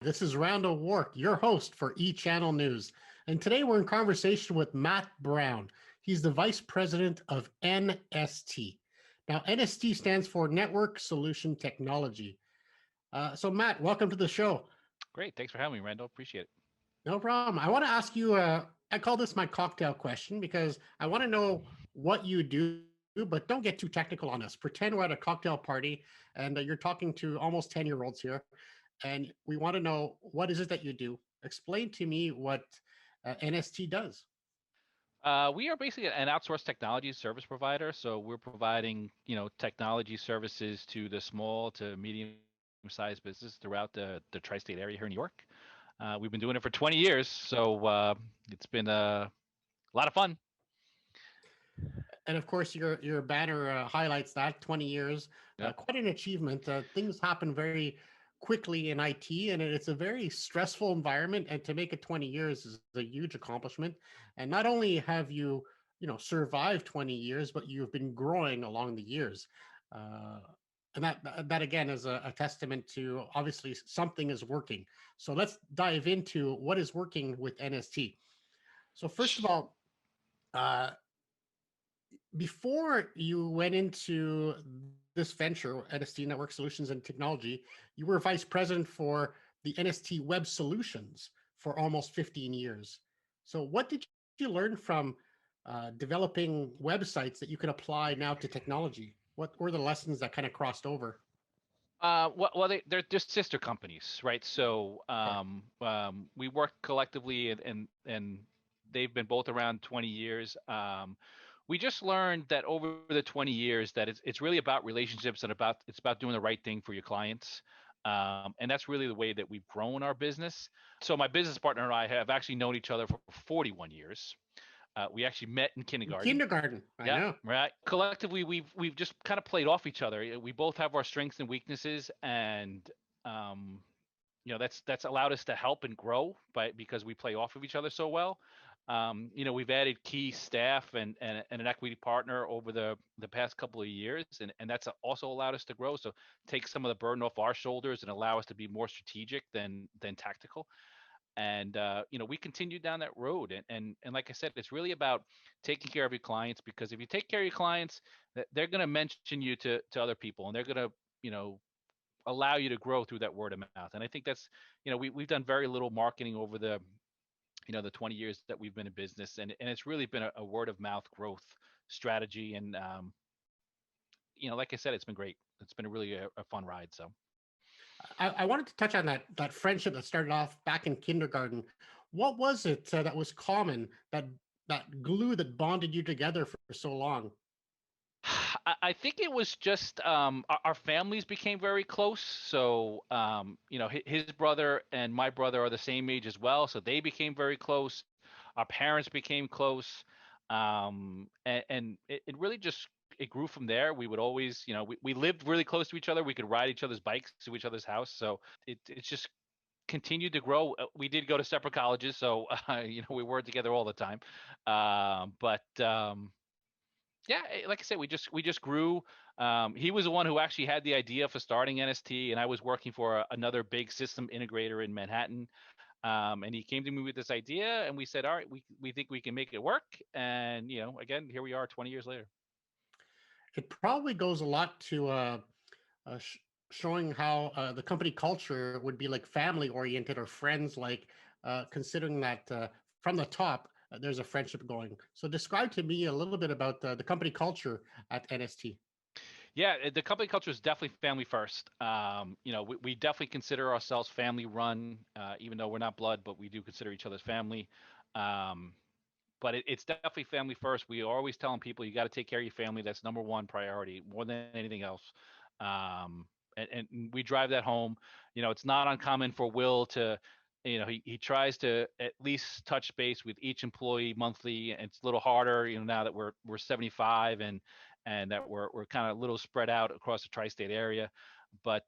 This is Randal Wark, your host for eChannel News. And today we're in conversation with Matt Brown. He's the Vice President of NST. Now, NST stands for Network Solution Technology. So, Matt, welcome to the show. Great. Thanks for having me, Randall. Appreciate it. No problem. I want to ask you, I call this my cocktail question because I want to know what you do, but don't get too technical on us. Pretend we're at a cocktail party and you're talking to almost 10-year-olds here, and we want to know what is it that you do. Explain to me what NST does. We are basically an outsourced technology service provider. So we're providing, technology services to the small to medium-sized business throughout the tri-state area here in New York. We've been doing it for 20 years, so it's been a lot of fun. And of course, your banner highlights that 20 years, Yep. quite an achievement. Things happen very quickly in IT, and it's a very stressful environment. And to make it 20 years is a huge accomplishment. And not only have you, survived 20 years, but you've been growing along the years. Uh, and that again is a testament to obviously something is working. So let's dive into what is working with NST. So first of all, uh, before you went into this venture, NST Network Solutions and Technology, you were vice president for the NST Web Solutions for almost 15 years. So, what did you learn from developing websites that you can apply now to technology? What were the lessons that kind of crossed over? They're just sister companies, right? So Okay. we work collectively, and they've been both around 20 years. We just learned that over the 20 years that it's really about relationships and it's about doing the right thing for your clients. And that's really the way that we've grown our business. So my business partner and I have actually known each other for 41 years. We actually met in In kindergarten. kindergarten, I Yeah, know. right. Collectively, we've just kind of played off each other. We both have our strengths and weaknesses, and um, that's allowed us to help and grow because we play off of each other so well. We've added key staff and an equity partner over the past couple of years, and that's also allowed us to grow. So take some of the burden off our shoulders and allow us to be more strategic than tactical. And we continue down that road, and like I said, it's really about taking care of your clients, because if you take care of your clients, they're going to mention you to other people, and they're going to allow you to grow through that word of mouth. And I think that's, we've done very little marketing over the 20 years that we've been in business, and it's really been a word of mouth growth strategy. And like I said, it's been great. It's been really a fun ride. So I wanted to touch on that friendship that started off back in kindergarten. What was it that was common, that glue that bonded you together for so long? I think it was just our families became very close. So his brother and my brother are the same age as well, so they became very close. Our parents became close, and it really just it grew from there. We would always, we lived really close to each other. We could ride each other's bikes to each other's house. So it's just continued to grow. We did go to separate colleges, so we weren't together all the time. But Yeah, like I said, we just grew. He was the one who actually had the idea for starting NST, and I was working for another big system integrator in Manhattan. And he came to me with this idea, and we said, "All right, we think we can make it work." And again, here we are, 20 years later. It probably goes a lot to uh, sh- showing how the company culture would be like family oriented or friends like, considering that from the top there's a friendship going. So describe to me a little bit about the company culture at NST. Yeah, the company culture is definitely family first. We definitely consider ourselves family run, even though we're not blood, but we do consider each other's family. Um, but it's definitely family first. We are always telling people you got to take care of your family. That's number one priority, more than anything else. And we drive that home. It's not uncommon for Will to, he tries to at least touch base with each employee monthly. And it's a little harder, now that we're 75 and that we're kind of a little spread out across the tri-state area. But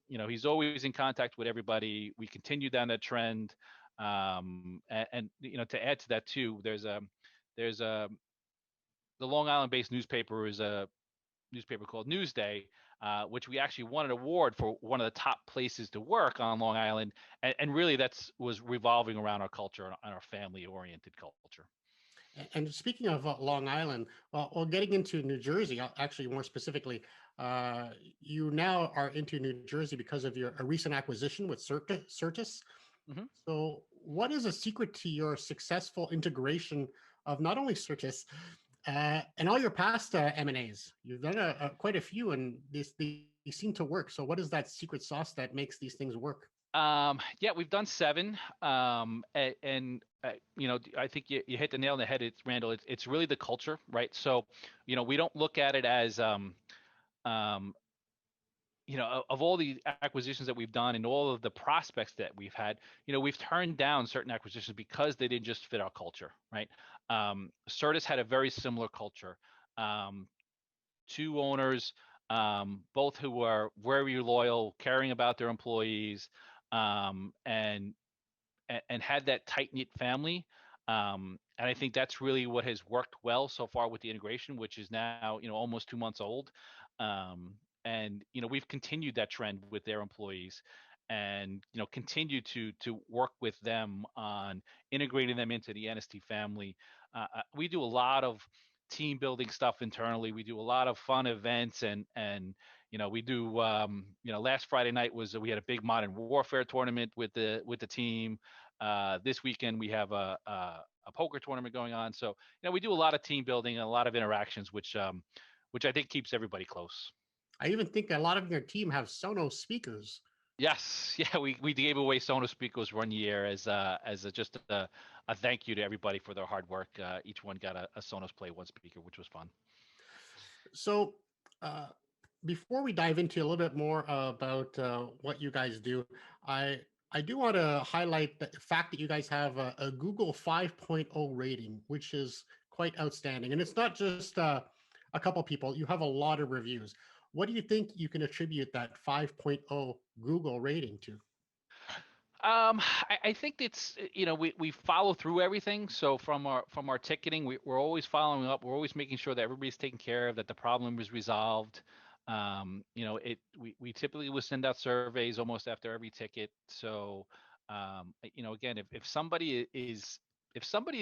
he's always in contact with everybody. We continue down that trend. To add to that too, there's a the Long Island-based newspaper is a newspaper called Newsday, which we actually won an award for one of the top places to work on Long Island. And really that's was revolving around our culture and our family oriented culture. And speaking of Long Island, well, getting into New Jersey, actually more specifically, uh, you now are into New Jersey because of your a recent acquisition with Certus. Hmm. So, what is a secret to your successful integration of not only Certus and all your past M&As? You've done quite a few, and they seem to work. So, what is that secret sauce that makes these things work? Yeah, we've done seven. And I think you hit the nail on the head. It's Randall. It's really the culture, right? So, we don't look at it as, um, of all the acquisitions that we've done and all of the prospects that we've had, we've turned down certain acquisitions because they didn't just fit our culture, right? Certus had a very similar culture. Um, Two owners, both who are very loyal, caring about their employees, and had that tight knit family. And I think that's really what has worked well so far with the integration, which is now almost 2 months old. Um, and we've continued that trend with their employees, and continue to work with them on integrating them into the NST family. We do a lot of team building stuff internally. We do a lot of fun events, and we do last Friday night was we had a big modern warfare tournament with the team. This weekend we have a poker tournament going on. So we do a lot of team building and a lot of interactions, which I think keeps everybody close. I even think a lot of your team have Sonos speakers. Yes, yeah, we gave away Sonos speakers 1 year as just a thank you to everybody for their hard work. Each one got a Sonos Play One speaker, which was fun. So, uh, before we dive into a little bit more about what you guys do, I I do want to highlight the fact that you guys have a Google 5.0 rating, which is quite outstanding. And it's not just a couple people; you have a lot of reviews. What do you think you can attribute that 5.0 Google rating to? I think it's we follow through everything. So from our ticketing, we're always following up. We're always making sure that everybody's taken care of, that the problem is resolved. We typically will send out surveys almost after every ticket. So again, if somebody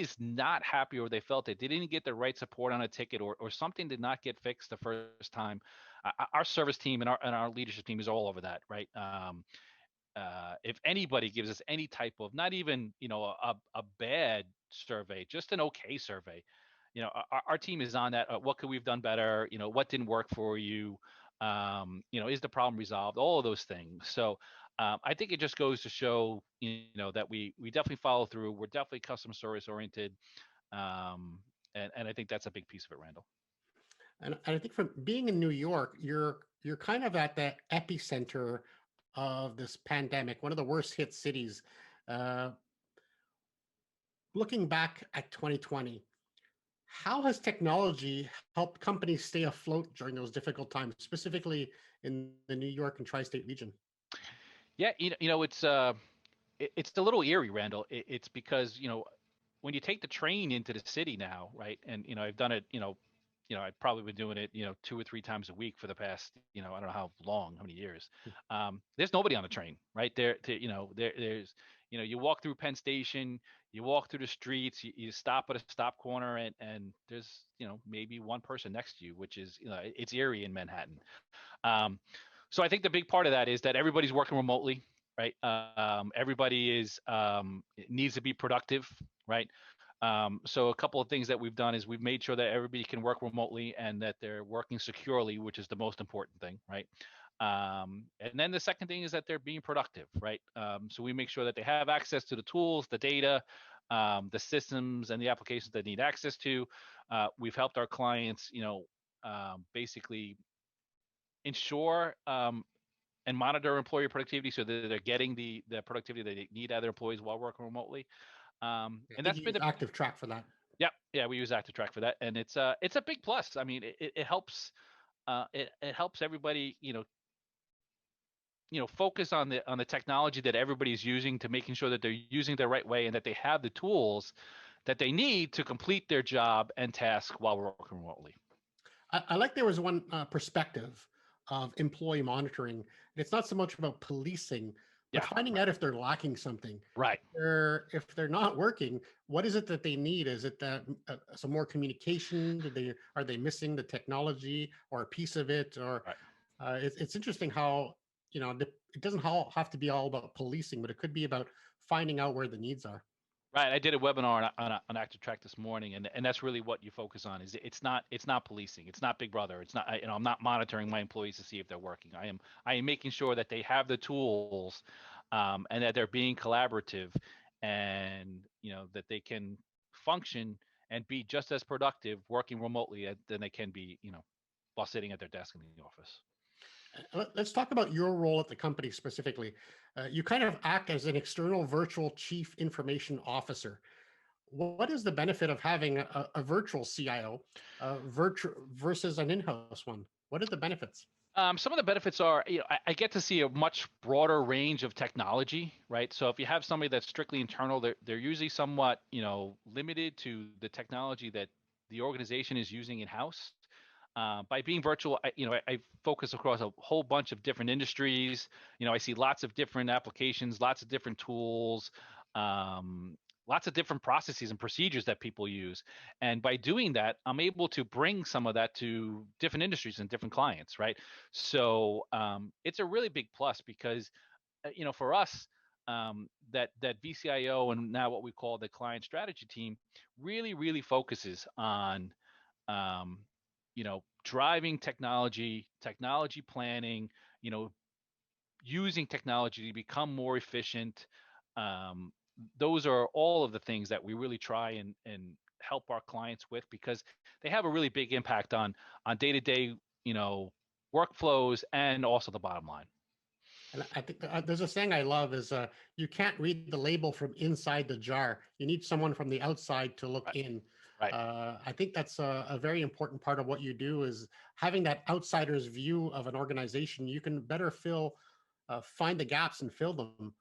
is not happy, or they felt that they didn't get the right support on a ticket, or something did not get fixed the first time, our service team and our leadership team is all over that, right? If anybody gives us any type of, not even a bad survey, just an okay survey, our team is on that. What could we've done better? What didn't work for you? Is the problem resolved? All of those things. So I think it just goes to show that we definitely follow through. We're definitely customer service oriented. And I think that's a big piece of it, Randall. And I think from being in New York, you're kind of at the epicenter of this pandemic, one of the worst hit cities. Uh, Looking back at 2020, how has technology helped companies stay afloat during those difficult times, specifically in the New York and tri-state region? Yeah, it's a little eerie, Randall. It's because when you take the train into the city now, right? And I've done it. I've probably been doing it, 2 or 3 times a week for the past, I don't know how long, how many years. There's nobody on the train, right? There's, you walk through Penn Station, you walk through the streets, you stop at a stop corner, and there's, maybe one person next to you, which is, it's eerie in Manhattan. Um, so I think the big part of that is that everybody's working remotely, right? Everybody needs to be productive, right? So a couple of things that we've done is we've made sure that everybody can work remotely and that they're working securely, which is the most important thing, right? And then the second thing is that they're being productive, right? So we make sure that they have access to the tools, the data, the systems, and the applications they need access to. We've helped our clients, basically ensure and monitor employee productivity so that they're getting the productivity that they need out of their employees while working remotely. I And think that's you been use the Active Track for that. yeah, we use ActiveTrack for that, and it's a big plus. I mean, it helps it helps everybody focus on the technology that everybody's using, to making sure that they're using the right way and that they have the tools that they need to complete their job and task while working remotely. I like there was one perspective. of employee monitoring. It's not so much about policing, but Yeah, finding right, out if they're lacking something. right, If they're not working, what is it that they need? Is it that some more communication? Are they missing the technology or a piece of it? Or right. it's interesting how it doesn't have to be all about policing, but it could be about finding out where the needs are. Right. I did a webinar on Active Track this morning, and that's really what you focus on. Is it's not policing. It's not Big Brother. It's not I'm not monitoring my employees to see if they're working. I am making sure that they have the tools, and that they're being collaborative, and that they can function and be just as productive working remotely than they can be while sitting at their desk in the office. Let's talk about your role at the company specifically. You kind of act as an external virtual chief information officer. What is the benefit of having a virtual CIO versus an in-house one? What are the benefits? Some of the benefits are, I get to see a much broader range of technology, right? So if you have somebody that's strictly internal, they're usually somewhat, limited to the technology that the organization is using in-house. By being virtual, I focus across a whole bunch of different industries. I see lots of different applications, lots of different tools, um, lots of different processes and procedures that people use. And by doing that, I'm able to bring some of that to different industries and different clients, right? So it's a really big plus because, for us, that VCIO and now what we call the client strategy team really, really focuses on um, driving technology planning, using technology to become more efficient. Um, those are all of the things that we really try and help our clients with because they have a really big impact on day-to-day, workflows and also the bottom line. And I think there's a saying I love is you can't read the label from inside the jar. You need someone from the outside to look Right. in. Right. I think that's a very important part of what you do is having that outsider's view of an organization. You can better find the gaps and fill them.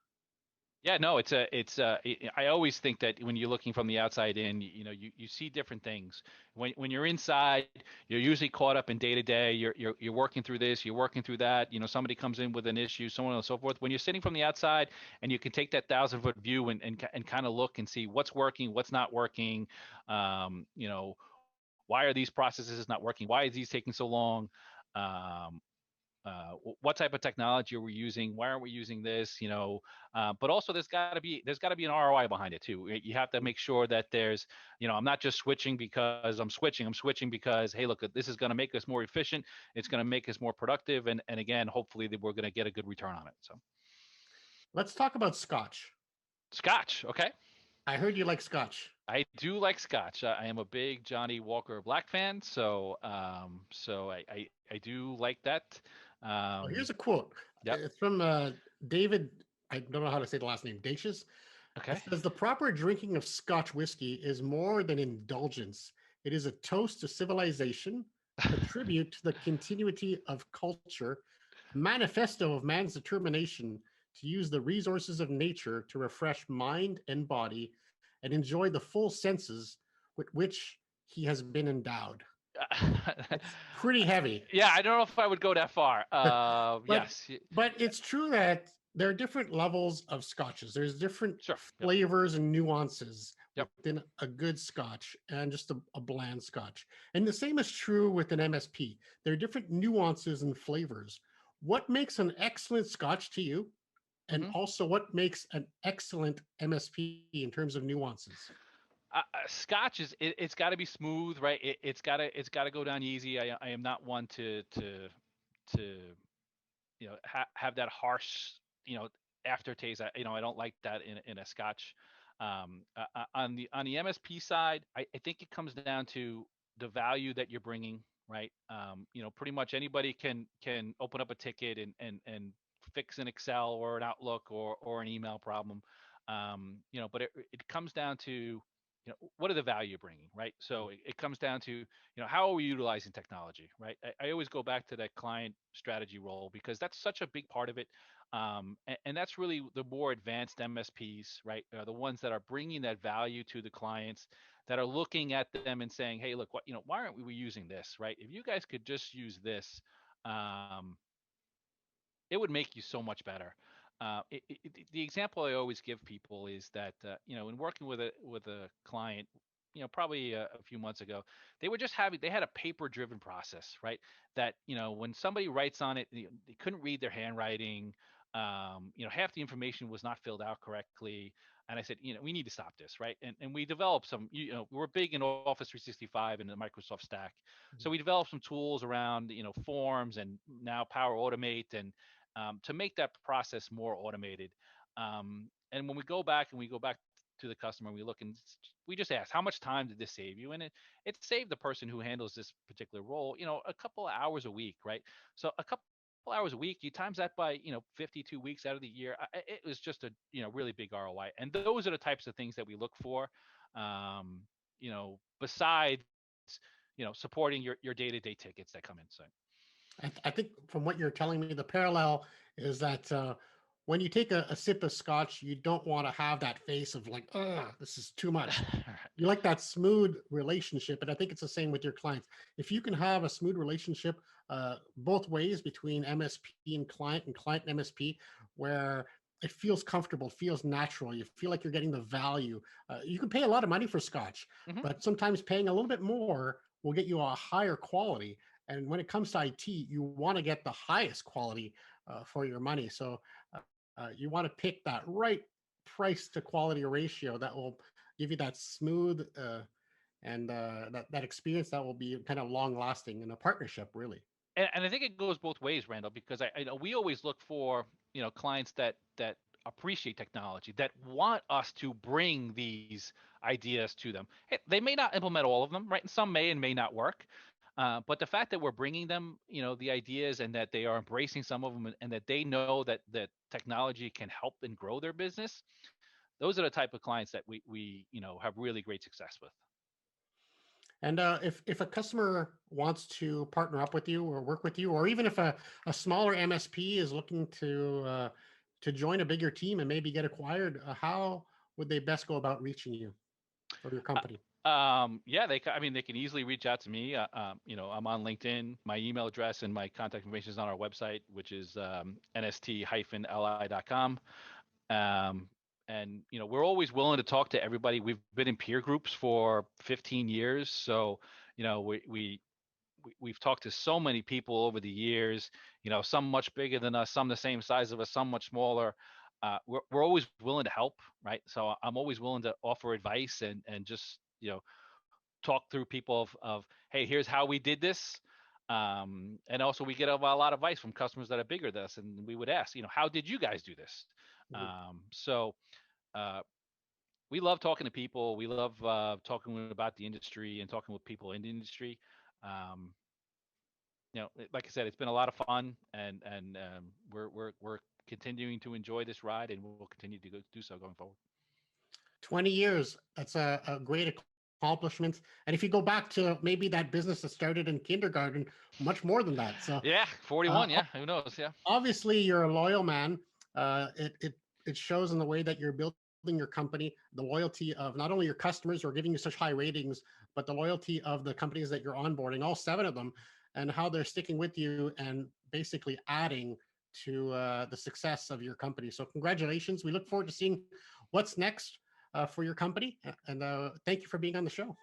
Yeah, no, I always think that when you're looking from the outside in, you see different things. When you're inside, you're usually caught up in day to day. You're working through this, you're working through that. Somebody comes in with an issue, so on and so forth. When you're sitting from the outside and you can take that 1,000-foot view and kind of look and see what's working, what's not working, um, you know, why are these processes not working? Why is these taking so long? Um, what type of technology are we using? Why aren't we using this? But also there's got to be an ROI behind it too. You have to make sure that there's, I'm not just switching because I'm switching. I'm switching because, hey, look, this is going to make us more efficient. It's going to make us more productive, and again, hopefully that we're going to get a good return on it. So Let's talk about Scotch. Scotch, okay. I heard you like Scotch. I do like Scotch. I am a big Johnny Walker Black fan, so I do like that. Well, Um, here's a quote. yep. It's from David. I don't know how to say the last name. Dacius. It Okay. says the proper drinking of Scotch whiskey is more than indulgence. It is a toast to civilization, a tribute to the continuity of culture, a manifesto of man's determination to use the resources of nature to refresh mind and body and enjoy the full senses with which he has been endowed. It's pretty heavy. Yeah, I don't know if I would go that far. but Yes. but it's true that there are different levels of scotches. There's different Sure. Yep. flavors and nuances Yep. within a good scotch and just a bland scotch. And the same is true with an MSP. There are different nuances and flavors. What makes an excellent scotch to you? And hmm also what makes an excellent MSP in terms of nuances? Scotch it's got to be smooth, right? It's got to go down easy. I am not one to have that harsh you know aftertaste. I don't like that in a Scotch. On the MSP side, I think it comes down to the value that you're bringing, right? Pretty much anybody can open up a ticket and fix an Excel or an Outlook or an email problem. But it comes down to what are the value you're bringing, right? So it comes down to how are we utilizing technology, right? I always go back to that client strategy role because that's such a big part of it. And that's really the more advanced MSPs, right? Are the ones that are bringing that value to the clients, that are looking at them and saying, hey, look, why aren't we using this, right? If you guys could just use this, um, it would make you so much better. The example I always give people is that in working with a client, probably a few months ago, they had a paper driven process, right? That when somebody writes on it, they couldn't read their handwriting. Half the information was not filled out correctly. And I said, we need to stop this, right? And we developed some, we're big in Office 365 and the Microsoft stack. So we developed some tools around, forms and now Power Automate and to make that process more automated. And when we go back to the customer, we look and we just ask, how much time did this save you? And it saved the person who handles this particular role, a couple of hours a week, right? So a couple hours a week, you times that by 52 weeks out of the year, it was just a really big ROI. And those are the types of things that we look for. Besides supporting your day-to-day tickets that come in. So I think from what you're telling me, the parallel is that when you take a sip of scotch, you don't want to have that face of like, this is too much. You like that smooth relationship. And I think it's the same with your clients. If you can have a smooth relationship both ways between MSP and client and MSP, where it feels comfortable, feels natural, you feel like you're getting the value. You can pay a lot of money for scotch, Mhm. but sometimes paying a little bit more will get you a higher quality. And when it comes to IT, you want to get the highest quality for your money. So you want to pick that right price to quality ratio that will give you that smooth and that experience that will be kind of long lasting in a partnership, really. And I think it goes both ways, Randall, because I know we always look for clients that appreciate technology, that want us to bring these ideas to them. Hey, they may not implement all of them, right? And some may and may not work. But the fact that we're bringing them, the ideas, and that they are embracing some of them, and that they know that technology can help and grow their business, those are the type of clients that we have really great success with. And if a customer wants to partner up with you or work with you, or even if a smaller MSP is looking to join a bigger team and maybe get acquired, how would they best go about reaching you or your company? Yeah, I mean, they can easily reach out to me. I'm on LinkedIn. My email address and my contact information is on our website, which is nst-li.com. And we're always willing to talk to everybody. We've been in peer groups for 15 years, so we've talked to so many people over the years. Some much bigger than us, some the same size of us, some much smaller. We're always willing to help, right? So I'm always willing to offer advice and just talk through people of hey, here's how we did this. And also we get a lot of advice from customers that are bigger than us, and we would ask, how did you guys do this? Mhm. So uh, we love talking to people. We love talking about the industry and talking with people in the industry. Um, like I said, it's been a lot of fun, and we're continuing to enjoy this ride, and we'll continue to do so going forward. 20 years, that's a great accomplishment. And if you go back to maybe that business that started in kindergarten, much more than that. So Yeah, 41. uh, Yeah, who knows? Yeah. obviously you're a loyal man. It shows in the way that you're building your company, the loyalty of not only your customers who are giving you such high ratings, but the loyalty of the companies that you're onboarding, all 7 of them, and how they're sticking with you and basically adding to the success of your company. So congratulations. We look forward to seeing what's next for your company. And thank you for being on the show.